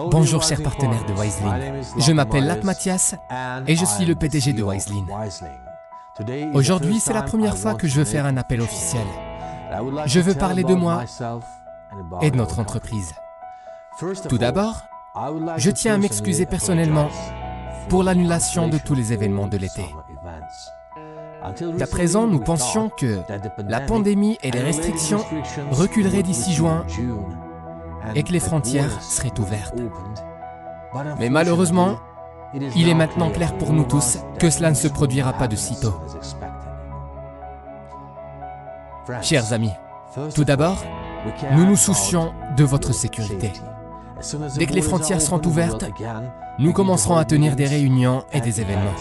Bonjour chers partenaires de Wiselin, je m'appelle Lat Mathias et je suis le PDG de Wiselin. Aujourd'hui, c'est la première fois que je veux faire un appel officiel. Je veux parler de moi et de notre entreprise. Tout d'abord, je tiens à m'excuser personnellement pour l'annulation de tous les événements de l'été. D'à présent, nous pensions que la pandémie et les restrictions reculeraient d'ici juin et que les frontières seraient ouvertes. Mais malheureusement, il est maintenant clair pour nous tous que cela ne se produira pas de sitôt. Chers amis, tout d'abord, nous nous soucions de votre sécurité. Dès que les frontières seront ouvertes, nous commencerons à tenir des réunions et des événements.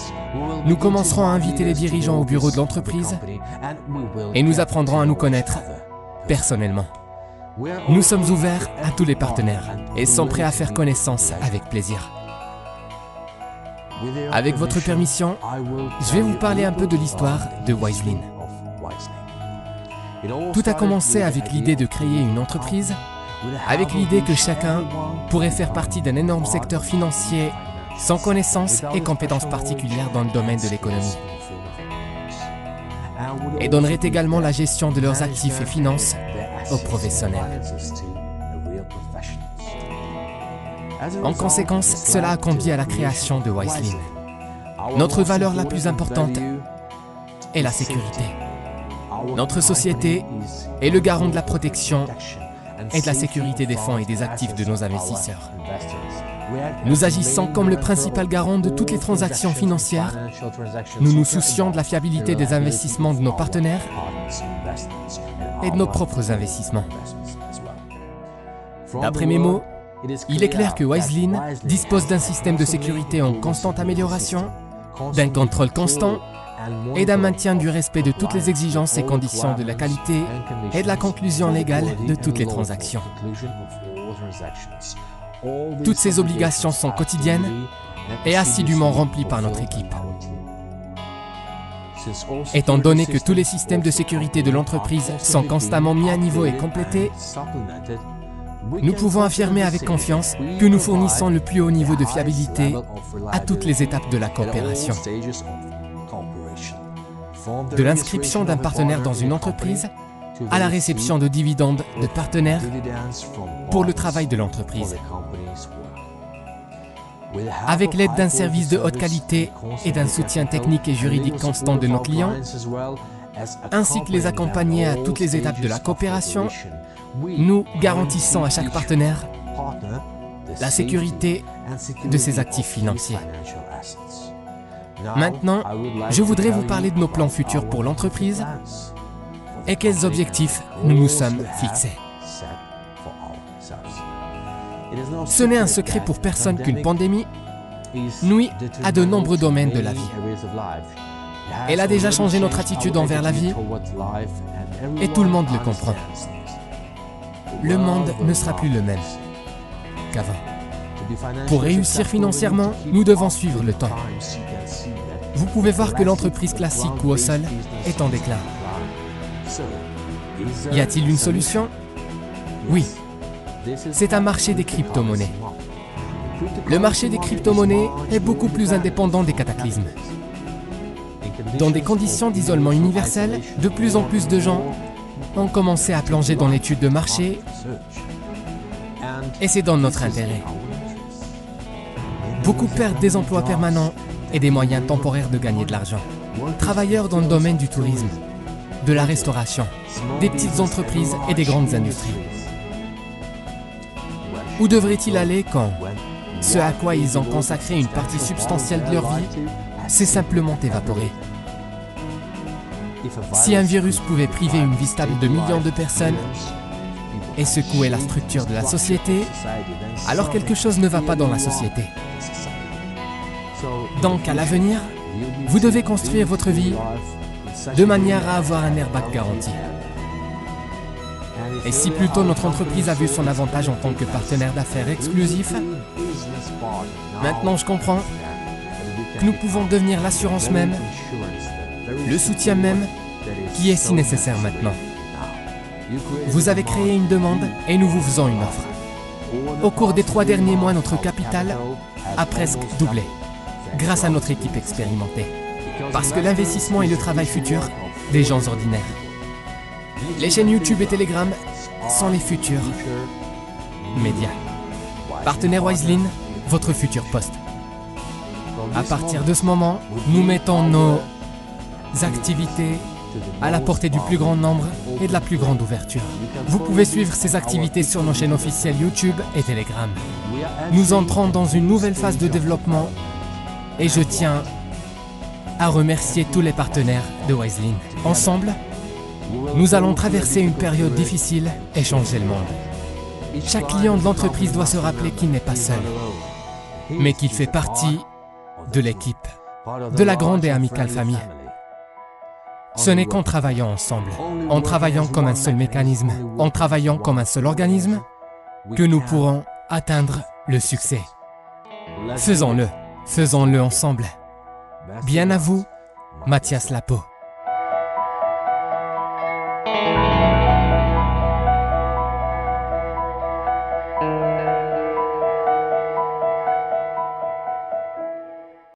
Nous commencerons à inviter les dirigeants au bureau de l'entreprise et nous apprendrons à nous connaître personnellement. Nous sommes ouverts à tous les partenaires et sommes prêts à faire connaissance avec plaisir. Avec votre permission, je vais vous parler un peu de l'histoire de Wiselin. Tout a commencé avec l'idée de créer une entreprise, avec l'idée que chacun pourrait faire partie d'un énorme secteur financier sans connaissances et compétences particulières dans le domaine de l'économie, et donnerait également la gestion de leurs actifs et finances aux professionnels. En conséquence, cela a conduit à la création de Wiselin. Notre valeur la plus importante est la sécurité. Notre société est le garant de la protection et de la sécurité des fonds et des actifs de nos investisseurs. Nous agissons comme le principal garant de toutes les transactions financières. Nous nous soucions de la fiabilité des investissements de nos partenaires et de nos propres investissements. D'après mes mots, il est clair que Wiselin dispose d'un système de sécurité en constante amélioration, d'un contrôle constant et d'un maintien du respect de toutes les exigences et conditions de la qualité et de la conclusion légale de toutes les transactions. Toutes ces obligations sont quotidiennes et assidûment remplies par notre équipe. Étant donné que tous les systèmes de sécurité de l'entreprise sont constamment mis à niveau et complétés, nous pouvons affirmer avec confiance que nous fournissons le plus haut niveau de fiabilité à toutes les étapes de la coopération. De l'inscription d'un partenaire dans une entreprise à la réception de dividendes de partenaires pour le travail de l'entreprise. Avec l'aide d'un service de haute qualité et d'un soutien technique et juridique constant de nos clients, ainsi que les accompagner à toutes les étapes de la coopération, nous garantissons à chaque partenaire la sécurité de ses actifs financiers. Maintenant, je voudrais vous parler de nos plans futurs pour l'entreprise et quels objectifs nous nous sommes fixés. Ce n'est un secret pour personne qu'une pandémie nuit à de nombreux domaines de la vie. Elle a déjà changé notre attitude envers la vie et tout le monde le comprend. Le monde ne sera plus le même qu'avant. Pour réussir financièrement, nous devons suivre le temps. Vous pouvez voir que l'entreprise classique ou au sol est en déclin. Y a-t-il une solution? Oui. C'est un marché des crypto-monnaies. Le marché des crypto-monnaies est beaucoup plus indépendant des cataclysmes. Dans des conditions d'isolement universel, de plus en plus de gens ont commencé à plonger dans l'étude de marché et c'est dans notre intérêt. Beaucoup perdent des emplois permanents et des moyens temporaires de gagner de l'argent. Travailleurs dans le domaine du tourisme, de la restauration, des petites entreprises et des grandes industries. Où devraient-ils aller quand ce à quoi ils ont consacré une partie substantielle de leur vie s'est simplement évaporé? Si un virus pouvait priver une vie stable de millions de personnes et secouer la structure de la société, alors quelque chose ne va pas dans la société. Donc à l'avenir, vous devez construire votre vie de manière à avoir un airbag garanti. Et si plus tôt notre entreprise a vu son avantage en tant que partenaire d'affaires exclusif, maintenant je comprends que nous pouvons devenir l'assurance même, le soutien même, qui est si nécessaire maintenant. Vous avez créé une demande et nous vous faisons une offre. Au cours des 3 derniers mois, notre capital a presque doublé, grâce à notre équipe expérimentée. Parce que l'investissement et le travail futur des gens ordinaires. Les chaînes YouTube et Telegram sont les futurs médias. Partenaire Wiseline, votre futur poste. À partir de ce moment, nous mettons nos activités à la portée du plus grand nombre et de la plus grande ouverture. Vous pouvez suivre ces activités sur nos chaînes officielles YouTube et Telegram. Nous entrons dans une nouvelle phase de développement et je tiens à remercier tous les partenaires de Wiseline. Ensemble, nous allons traverser une période difficile et changer le monde. Chaque client de l'entreprise doit se rappeler qu'il n'est pas seul, mais qu'il fait partie de l'équipe, de la grande et amicale famille. Ce n'est qu'en travaillant ensemble, en travaillant comme un seul mécanisme, en travaillant comme un seul organisme, que nous pourrons atteindre le succès. Faisons-le ensemble. Bien à vous, Mathias Lapeau.